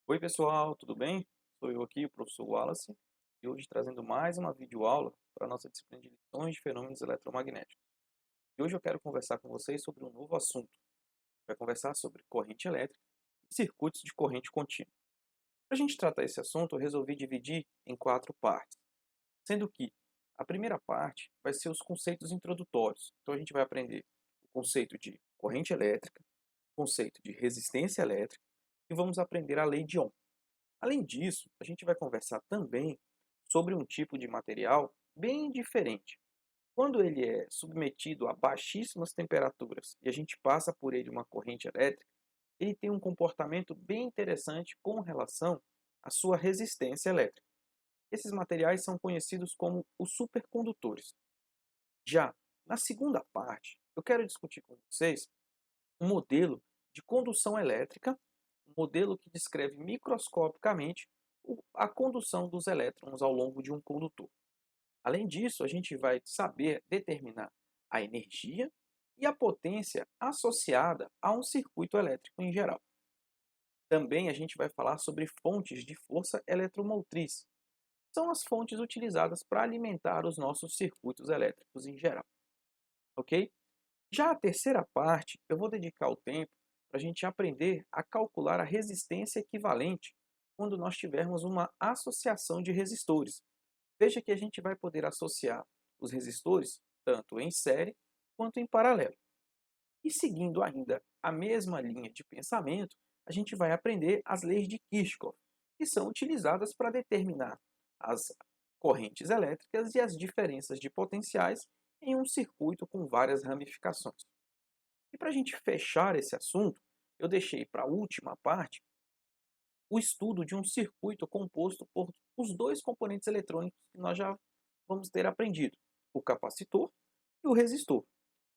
Oi pessoal, tudo bem? Sou eu aqui, o professor Wallace, e hoje trazendo mais uma videoaula para a nossa disciplina de lições de fenômenos eletromagnéticos. E hoje eu quero conversar com vocês sobre um novo assunto. Vai conversar sobre corrente elétrica e circuitos de corrente contínua. Para a gente tratar esse assunto, eu resolvi dividir em 4 partes, sendo que a primeira parte vai ser os conceitos introdutórios. Então a gente vai aprender o conceito de corrente elétrica, o conceito de resistência elétrica e vamos aprender a lei de Ohm. Além disso, a gente vai conversar também sobre um tipo de material bem diferente. Quando ele é submetido a baixíssimas temperaturas e a gente passa por ele uma corrente elétrica, ele tem um comportamento bem interessante com relação à sua resistência elétrica. Esses materiais são conhecidos como os supercondutores. Já na segunda parte, eu quero discutir com vocês um modelo de condução elétrica, um modelo que descreve microscopicamente a condução dos elétrons ao longo de um condutor. Além disso, a gente vai saber determinar a energia e a potência associada a um circuito elétrico em geral. Também a gente vai falar sobre fontes de força eletromotriz. São as fontes utilizadas para alimentar os nossos circuitos elétricos em geral, ok? Já a terceira parte, eu vou dedicar o tempo para a gente aprender a calcular a resistência equivalente quando nós tivermos uma associação de resistores. Veja que a gente vai poder associar os resistores tanto em série quanto em paralelo. E seguindo ainda a mesma linha de pensamento, a gente vai aprender as leis de Kirchhoff, que são utilizadas para determinar as correntes elétricas e as diferenças de potenciais em um circuito com várias ramificações. E para a gente fechar esse assunto, eu deixei para a última parte o estudo de um circuito composto por os dois componentes eletrônicos que nós já vamos ter aprendido, o capacitor e o resistor,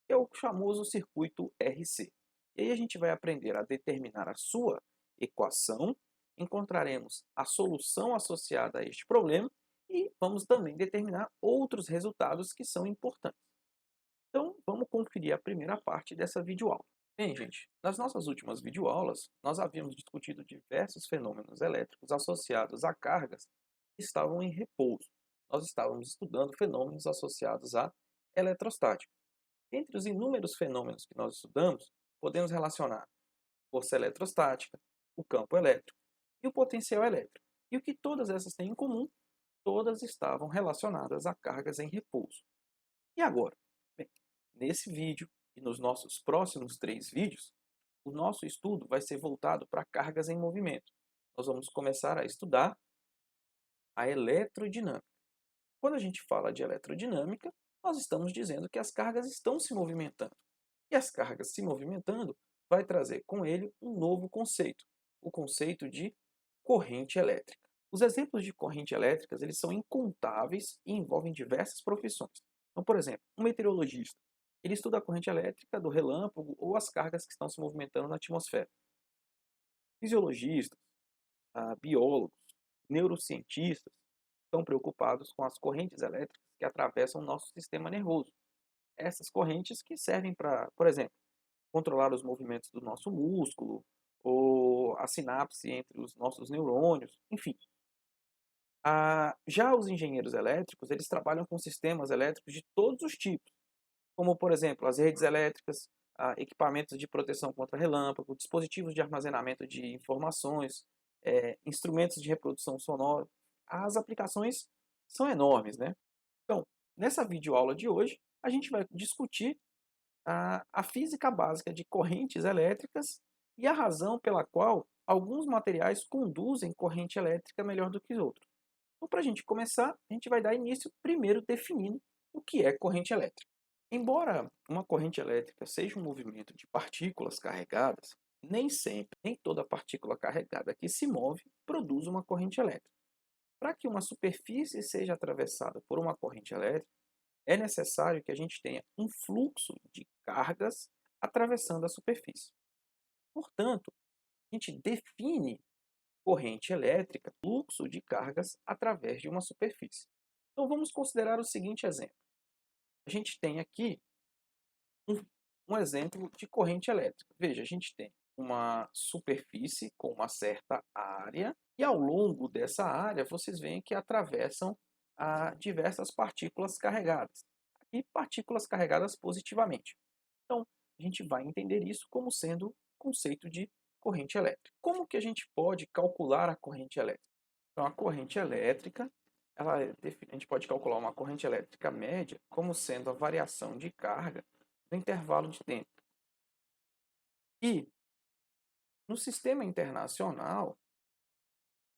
que é o famoso circuito RC. E aí a gente vai aprender a determinar a sua equação, encontraremos a solução associada a este problema e vamos também determinar outros resultados que são importantes. Então, vamos conferir a primeira parte dessa videoaula. Bem, gente, nas nossas últimas videoaulas, nós havíamos discutido diversos fenômenos elétricos associados a cargas que estavam em repouso. Nós estávamos estudando fenômenos associados à eletrostática. Entre os inúmeros fenômenos que nós estudamos, podemos relacionar força eletrostática, o campo elétrico e o potencial elétrico. E o que todas essas têm em comum? Todas estavam relacionadas a cargas em repouso. E agora? Bem, nesse vídeo e nos nossos próximos 3 vídeos, o nosso estudo vai ser voltado para cargas em movimento. Nós vamos começar a estudar a eletrodinâmica. Quando a gente fala de eletrodinâmica, nós estamos dizendo que as cargas estão se movimentando. E as cargas se movimentando vai trazer com ele um novo conceito, o conceito de corrente elétrica. Os exemplos de corrente elétricas eles são incontáveis e envolvem diversas profissões. Então, por exemplo, um meteorologista, ele estuda a corrente elétrica do relâmpago ou as cargas que estão se movimentando na atmosfera. Fisiologistas, biólogos, neurocientistas estão preocupados com as correntes elétricas que atravessam o nosso sistema nervoso. Essas correntes que servem para, por exemplo, controlar os movimentos do nosso músculo ou a sinapse entre os nossos neurônios, enfim. Já os engenheiros elétricos, eles trabalham com sistemas elétricos de todos os tipos, como, por exemplo, as redes elétricas, equipamentos de proteção contra relâmpago, dispositivos de armazenamento de informações, instrumentos de reprodução sonora. As aplicações são enormes, né? Então, nessa videoaula de hoje, a gente vai discutir a física básica de correntes elétricas e a razão pela qual alguns materiais conduzem corrente elétrica melhor do que outros. Então, para a gente começar, a gente vai dar início primeiro definindo o que é corrente elétrica. Embora uma corrente elétrica seja um movimento de partículas carregadas, nem sempre, nem toda partícula carregada que se move produz uma corrente elétrica. Para que uma superfície seja atravessada por uma corrente elétrica, é necessário que a gente tenha um fluxo de cargas atravessando a superfície. Portanto, a gente define corrente elétrica, fluxo de cargas através de uma superfície. Então vamos considerar o seguinte exemplo. A gente tem aqui um exemplo de corrente elétrica. Veja, a gente tem uma superfície com uma certa área, e ao longo dessa área vocês veem que atravessam diversas partículas carregadas, e partículas carregadas positivamente. Então, a gente vai entender isso como sendo o conceito de corrente elétrica. Como que a gente pode calcular a corrente elétrica? Então, a corrente elétrica, a gente pode calcular uma corrente elétrica média como sendo a variação de carga no intervalo de tempo. E no sistema internacional,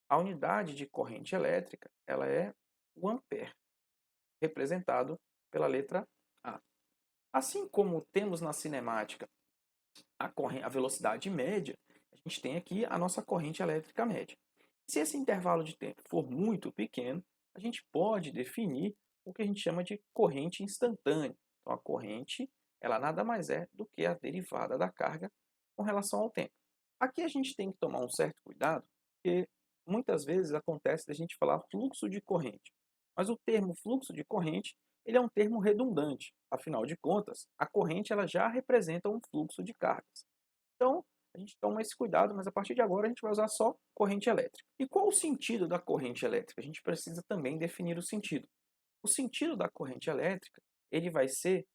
a unidade de corrente elétrica ela é o ampere, representado pela letra A. Assim como temos na cinemática a velocidade média, a gente tem aqui a nossa corrente elétrica média. Se esse intervalo de tempo for muito pequeno, a gente pode definir o que a gente chama de corrente instantânea. Então, a corrente ela nada mais é do que a derivada da carga com relação ao tempo. Aqui a gente tem que tomar um certo cuidado, porque muitas vezes acontece da gente falar fluxo de corrente. Mas o termo fluxo de corrente ele é um termo redundante. Afinal de contas, a corrente ela já representa um fluxo de cargas. Então, a gente toma esse cuidado, mas a partir de agora a gente vai usar só corrente elétrica. E qual o sentido da corrente elétrica? A gente precisa também definir o sentido. O sentido da corrente elétrica ele vai ser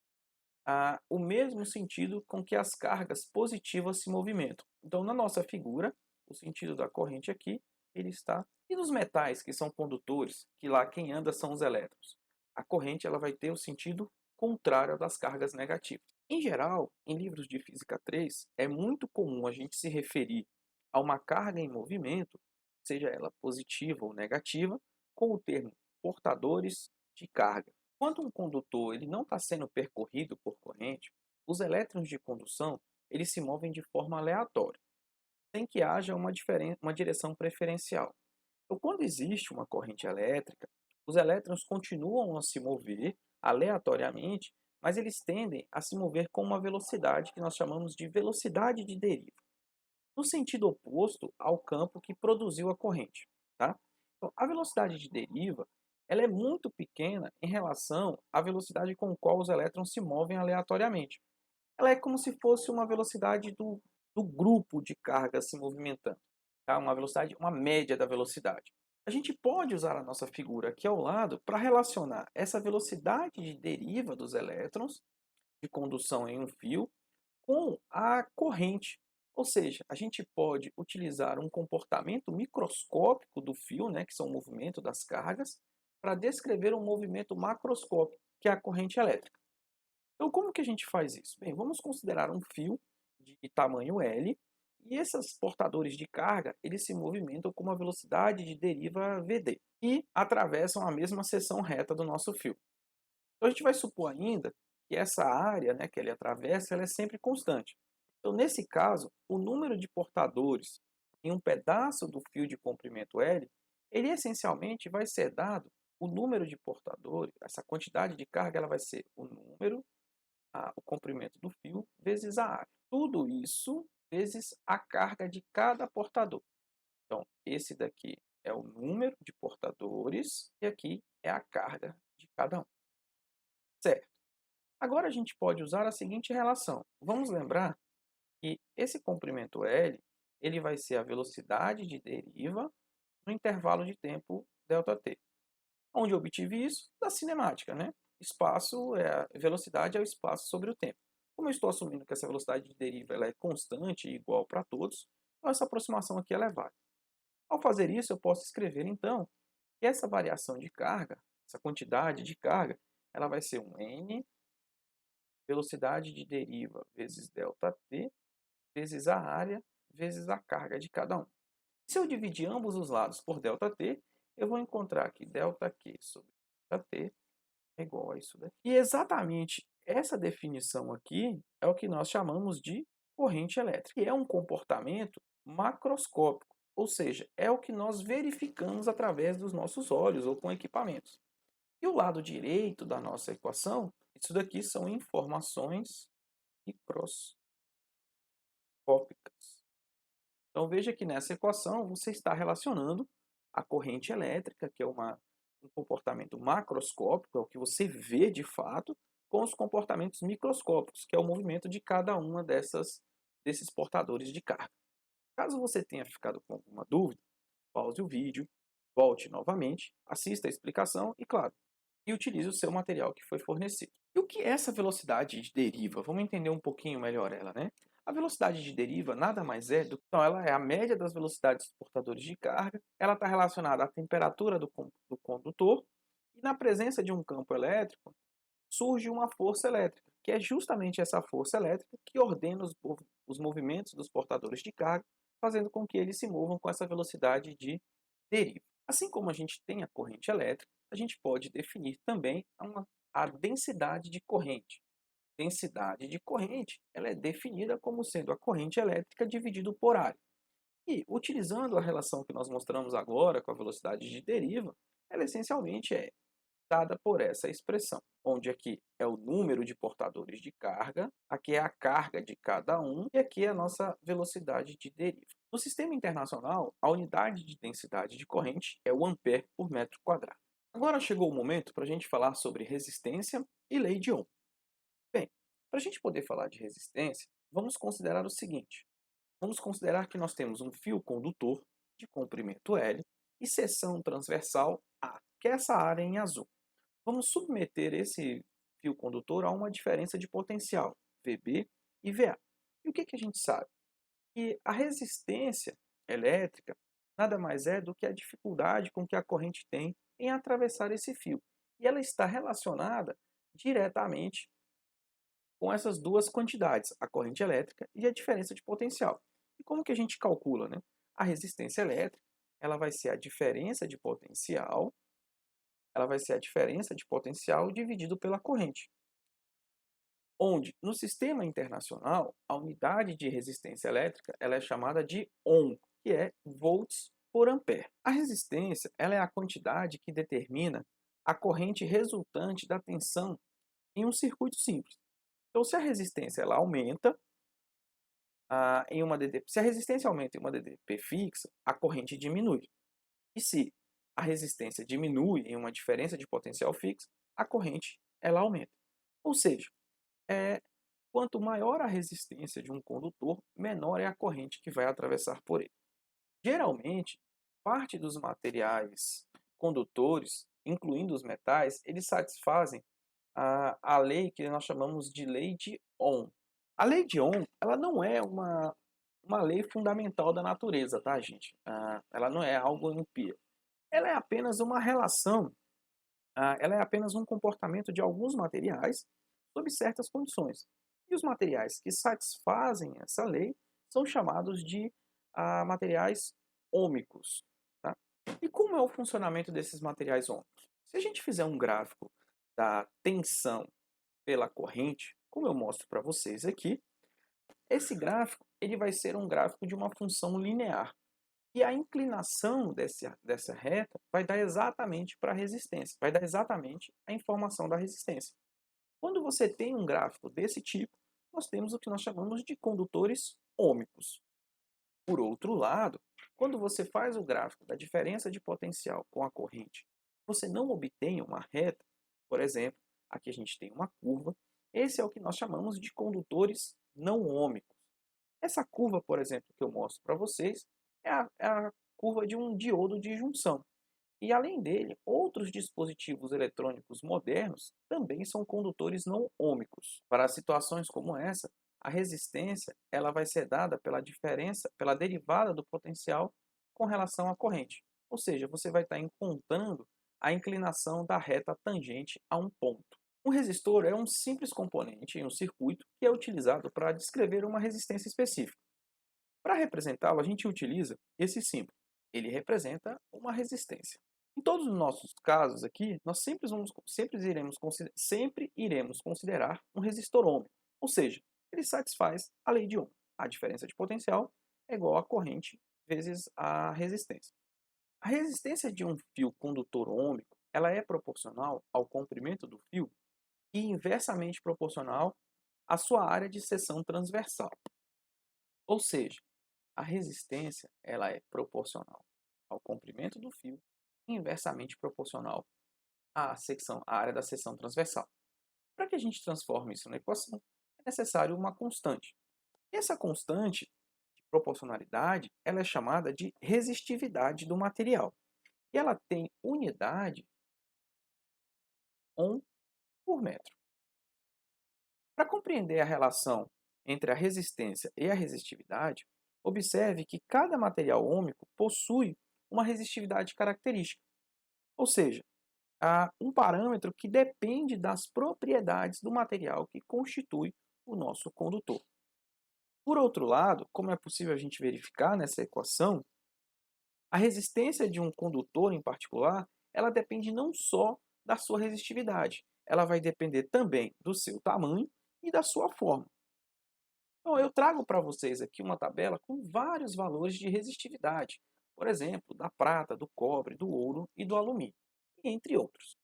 o mesmo sentido com que as cargas positivas se movimentam. Então, na nossa figura, o sentido da corrente aqui, ele está... E nos metais, que são condutores, que lá quem anda são os elétrons? A corrente ela vai ter o sentido contrário das cargas negativas. Em geral, em livros de Física 3, é muito comum a gente se referir a uma carga em movimento, seja ela positiva ou negativa, com o termo portadores de carga. Quando um condutor ele não está sendo percorrido por corrente, os elétrons de condução eles se movem de forma aleatória, sem que haja uma direção preferencial. Então, quando existe uma corrente elétrica, os elétrons continuam a se mover aleatoriamente, mas eles tendem a se mover com uma velocidade que nós chamamos de velocidade de deriva, no sentido oposto ao campo que produziu a corrente. Tá? Então, a velocidade de deriva ela é muito pequena em relação à velocidade com a qual os elétrons se movem aleatoriamente. Ela é como se fosse uma velocidade do grupo de cargas se movimentando. Tá? Uma velocidade, uma média da velocidade. A gente pode usar a nossa figura aqui ao lado para relacionar essa velocidade de deriva dos elétrons de condução em um fio com a corrente. Ou seja, a gente pode utilizar um comportamento microscópico do fio, né, que são o movimento das cargas, para descrever um movimento macroscópico, que é a corrente elétrica. Então, como que a gente faz isso? Bem, vamos considerar um fio de tamanho L, e esses portadores de carga, eles se movimentam com uma velocidade de deriva Vd, e atravessam a mesma seção reta do nosso fio. Então, a gente vai supor ainda que essa área, né, que ele atravessa, ela é sempre constante. Então, nesse caso, o número de portadores em um pedaço do fio de comprimento L, ele essencialmente vai ser dado, o número de portadores, essa quantidade de carga, ela vai ser o número, o comprimento do fio, vezes a área. Tudo isso vezes a carga de cada portador. Então, esse daqui é o número de portadores e aqui é a carga de cada um. Certo. Agora a gente pode usar a seguinte relação. Vamos lembrar que esse comprimento L ele vai ser a velocidade de deriva no intervalo de tempo ΔT. Onde eu obtive isso? Da cinemática, né? Espaço velocidade é o espaço sobre o tempo. Como eu estou assumindo que essa velocidade de deriva ela é constante e igual para todos, então essa aproximação aqui ela é válida. Ao fazer isso, eu posso escrever então que essa variação de carga, essa quantidade de carga, ela vai ser um n velocidade de deriva vezes ΔT, vezes a área, vezes a carga de cada um. Se eu dividir ambos os lados por ΔT, eu vou encontrar que ΔQ sobre ΔT é igual a isso daqui. E exatamente essa definição aqui é o que nós chamamos de corrente elétrica, que é um comportamento macroscópico, ou seja, é o que nós verificamos através dos nossos olhos ou com equipamentos. E o lado direito da nossa equação, isso daqui são informações microscópicas. Então veja que nessa equação você está relacionando a corrente elétrica, que é um comportamento macroscópico, é o que você vê de fato, com os comportamentos microscópicos, que é o movimento de cada uma dessas desses portadores de carga. Caso você tenha ficado com alguma dúvida, pause o vídeo, volte novamente, assista a explicação e, claro, e utilize o seu material que foi fornecido. E o que é essa velocidade de deriva? Vamos entender um pouquinho melhor ela, né? A velocidade de deriva nada mais é do que então, ela é a média das velocidades dos portadores de carga, ela está relacionada à temperatura do condutor, e na presença de um campo elétrico, surge uma força elétrica, que é justamente essa força elétrica que ordena os movimentos dos portadores de carga, fazendo com que eles se movam com essa velocidade de deriva. Assim como a gente tem a corrente elétrica, a gente pode definir também a densidade de corrente. Densidade de corrente ela é definida como sendo a corrente elétrica dividido por área. E, utilizando a relação que nós mostramos agora com a velocidade de deriva, ela essencialmente é dada por essa expressão, onde aqui é o número de portadores de carga, aqui é a carga de cada um e aqui é a nossa velocidade de deriva. No sistema internacional, a unidade de densidade de corrente é o ampere por metro quadrado. Agora chegou o momento para a gente falar sobre resistência e lei de Ohm. Bem, para a gente poder falar de resistência, vamos considerar o seguinte. Vamos considerar que nós temos um fio condutor de comprimento L e seção transversal A, que é essa área em azul. Vamos submeter esse fio condutor a uma diferença de potencial, VB e VA. E o que a gente sabe? Que a resistência elétrica nada mais é do que a dificuldade com que a corrente tem em atravessar esse fio. E ela está relacionada diretamente com essas duas quantidades, a corrente elétrica e a diferença de potencial. E como que a gente calcula, né? A resistência elétrica, ela vai ser a diferença de potencial, dividido pela corrente. Onde, no sistema internacional, a unidade de resistência elétrica ela é chamada de Ohm, que é volts por ampere. A resistência ela é a quantidade que determina a corrente resultante da tensão em um circuito simples. Então, se a resistência ela aumenta em uma DDP, se a resistência aumenta em uma DDP fixa, a corrente diminui. E se a resistência diminui em uma diferença de potencial fixa, a corrente ela aumenta. Ou seja, quanto maior a resistência de um condutor, menor é a corrente que vai atravessar por ele. Geralmente, parte dos materiais condutores, incluindo os metais, eles satisfazem a lei que nós chamamos de lei de Ohm. A lei de Ohm, ela não é uma lei fundamental da natureza, tá, gente? Ela não é algo empírico. Ela é apenas uma relação, ela é apenas um comportamento de alguns materiais sob certas condições. E os materiais que satisfazem essa lei são chamados de materiais ômicos. Tá? E como é o funcionamento desses materiais ômicos? Se a gente fizer um gráfico da tensão pela corrente, como eu mostro para vocês aqui, esse gráfico ele vai ser um gráfico de uma função linear. E a inclinação dessa reta vai dar exatamente para a resistência, vai dar exatamente a informação da resistência. Quando você tem um gráfico desse tipo, nós temos o que nós chamamos de condutores ômicos. Por outro lado, quando você faz o gráfico da diferença de potencial com a corrente, você não obtém uma reta, por exemplo, aqui a gente tem uma curva, esse é o que nós chamamos de condutores não ômicos. Essa curva, por exemplo, que eu mostro para vocês, é a curva de um diodo de junção. E além dele, outros dispositivos eletrônicos modernos também são condutores não ômicos. Para situações como essa, a resistência ela vai ser dada pela diferença, pela derivada do potencial com relação à corrente. Ou seja, você vai estar encontrando a inclinação da reta tangente a um ponto. Um resistor é um simples componente em um circuito que é utilizado para descrever uma resistência específica. Para representá-lo, a gente utiliza esse símbolo. Ele representa uma resistência. Em todos os nossos casos aqui, nós sempre iremos considerar um resistor ômico, ou seja, ele satisfaz a lei de Ohm. A diferença de potencial é igual à corrente vezes a resistência. A resistência de um fio condutor ômico ela é proporcional ao comprimento do fio e inversamente proporcional à sua área de seção transversal. Ou seja, a resistência ela é proporcional ao comprimento do fio e inversamente proporcional à área da seção transversal. Para que a gente transforme isso na equação, é necessário uma constante. Essa constante de proporcionalidade, ela é chamada de resistividade do material. E ela tem unidade ohm por metro. Para compreender a relação entre a resistência e a resistividade, observe que cada material ômico possui uma resistividade característica, ou seja, há um parâmetro que depende das propriedades do material que constitui o nosso condutor. Por outro lado, como é possível a gente verificar nessa equação, a resistência de um condutor em particular, ela depende não só da sua resistividade, ela vai depender também do seu tamanho e da sua forma. Então, eu trago para vocês aqui uma tabela com vários valores de resistividade, por exemplo, da prata, do cobre, do ouro e do alumínio, entre outros.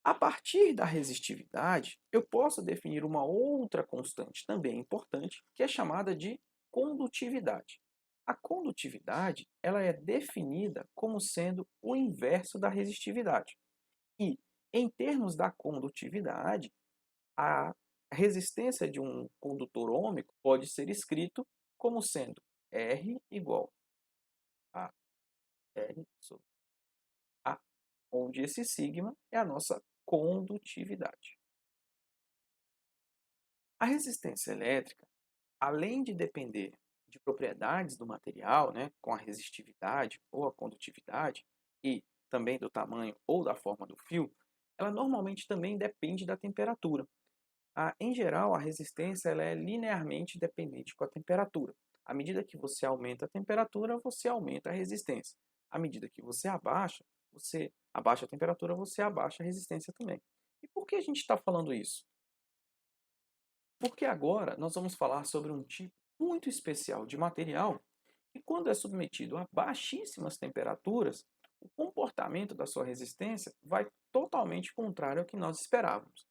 A partir da resistividade, eu posso definir uma outra constante também importante, que é chamada de condutividade. A condutividade, ela é definida como sendo o inverso da resistividade. E, em termos da condutividade, a resistência de um condutor ôhmico pode ser escrito como sendo R igual a R sobre A, onde esse sigma é a nossa condutividade. A resistência elétrica, além de depender de propriedades do material, né, com a resistividade ou a condutividade, e também do tamanho ou da forma do fio, ela normalmente também depende da temperatura. Em geral, a resistência ela é linearmente dependente com a temperatura. À medida que você aumenta a temperatura, você aumenta a resistência. À medida que você abaixa a temperatura, você abaixa a resistência também. E por que a gente está falando isso? Porque agora nós vamos falar sobre um tipo muito especial de material que, quando é submetido a baixíssimas temperaturas, o comportamento da sua resistência vai totalmente contrário ao que nós esperávamos.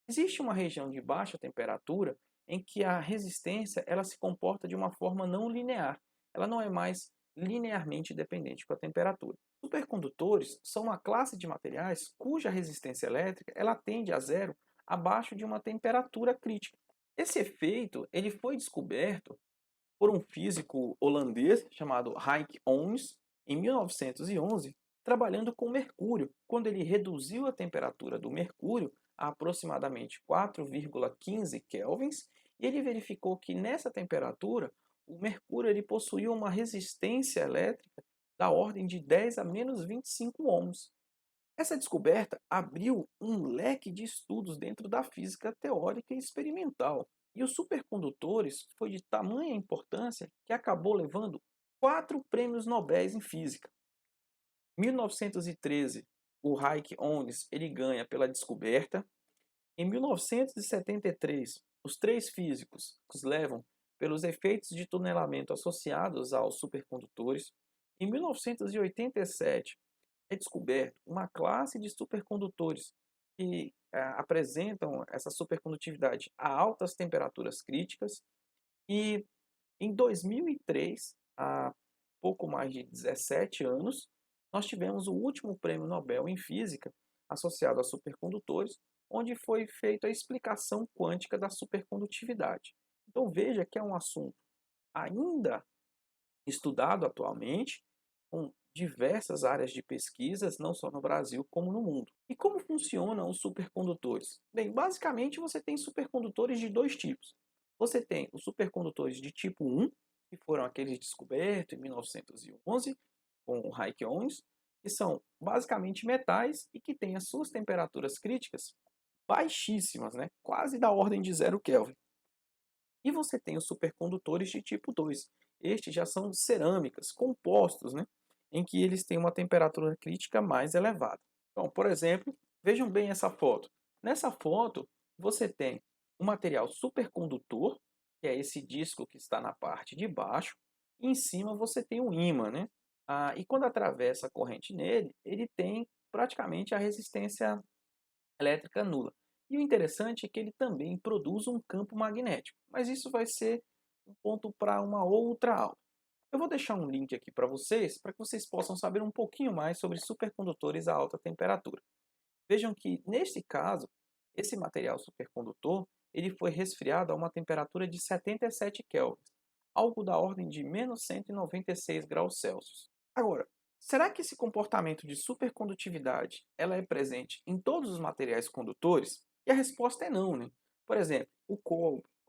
Existe uma região de baixa temperatura em que a resistência ela se comporta de uma forma não linear. Ela não é mais linearmente dependente com a temperatura. Supercondutores são uma classe de materiais cuja resistência elétrica ela tende a zero abaixo de uma temperatura crítica. Esse efeito ele foi descoberto por um físico holandês chamado Henk Oms em 1911, trabalhando com mercúrio, quando ele reduziu a temperatura do mercúrio a aproximadamente 4,15 kelvins, e ele verificou que nessa temperatura o mercúrio ele possuía uma resistência elétrica da ordem de 10 a menos 25 ohms. Essa descoberta abriu um leque de estudos dentro da física teórica e experimental. E os supercondutores foi de tamanha importância que acabou levando 4 prêmios Nobel em física. Em 1913, o Henk Onnes ele ganha pela descoberta. Em 1973, os 3 físicos levam pelos efeitos de tunelamento associados aos supercondutores. Em 1987, é descoberto uma classe de supercondutores que apresentam essa supercondutividade a altas temperaturas críticas. E em 2003, há pouco mais de 17 anos, nós tivemos o último prêmio Nobel em Física associado a supercondutores, onde foi feita a explicação quântica da supercondutividade. Então veja que é um assunto ainda estudado atualmente, com diversas áreas de pesquisas, não só no Brasil como no mundo. E como funcionam os supercondutores? Bem, basicamente você tem supercondutores de 2 tipos. Você tem os supercondutores de tipo 1, que foram aqueles descobertos em 1911, com o Henk Onnes, que são basicamente metais e que têm as suas temperaturas críticas baixíssimas, né? Quase da ordem de 0 Kelvin. E você tem os supercondutores de tipo 2. Estes já são cerâmicas, compostos, né? Em que eles têm uma temperatura crítica mais elevada. Então, por exemplo, vejam bem essa foto. Nessa foto, você tem um material supercondutor, que é esse disco que está na parte de baixo, e em cima você tem um ímã, né? E quando atravessa a corrente nele, ele tem praticamente a resistência elétrica nula. E o interessante é que ele também produz um campo magnético, mas isso vai ser um ponto para uma outra aula. Eu vou deixar um link aqui para que vocês possam saber um pouquinho mais sobre supercondutores a alta temperatura. Vejam que, neste caso, esse material supercondutor ele foi resfriado a uma temperatura de 77 kelvin, algo da ordem de menos 196 graus Celsius. Agora, será que esse comportamento de supercondutividade ela é presente em todos os materiais condutores? E a resposta é não, né? Por exemplo, o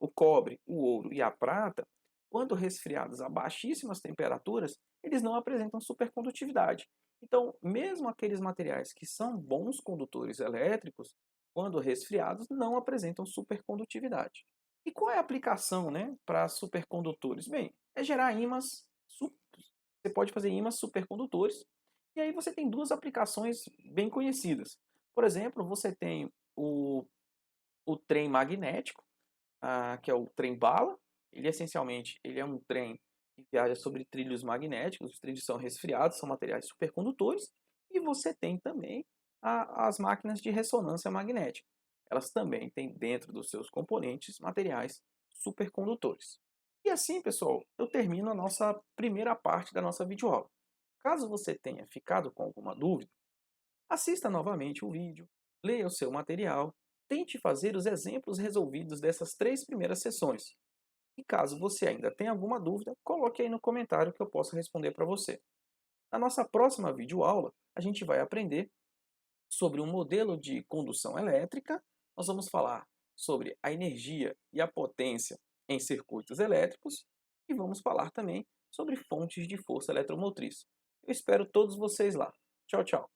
cobre, o ouro e a prata, quando resfriados a baixíssimas temperaturas, eles não apresentam supercondutividade. Então, mesmo aqueles materiais que são bons condutores elétricos, quando resfriados, não apresentam supercondutividade. E qual é a aplicação, né, para supercondutores? Bem, é gerar ímãs. Você pode fazer ímãs supercondutores. E aí você tem duas aplicações bem conhecidas. Por exemplo, você tem o trem magnético, que é o trem-bala. Ele essencialmente ele é um trem que viaja sobre trilhos magnéticos. Os trilhos são resfriados, são materiais supercondutores. E você tem também as máquinas de ressonância magnética. Elas também têm dentro dos seus componentes materiais supercondutores. E assim, pessoal, eu termino a nossa primeira parte da nossa videoaula. Caso você tenha ficado com alguma dúvida, assista novamente o vídeo, leia o seu material, tente fazer os exemplos resolvidos dessas três primeiras sessões. E caso você ainda tenha alguma dúvida, coloque aí no comentário que eu possa responder para você. Na nossa próxima videoaula, a gente vai aprender sobre um modelo de condução elétrica. Nós vamos falar sobre a energia e a potência em circuitos elétricos e vamos falar também sobre fontes de força eletromotriz. Eu espero todos vocês lá. Tchau, tchau.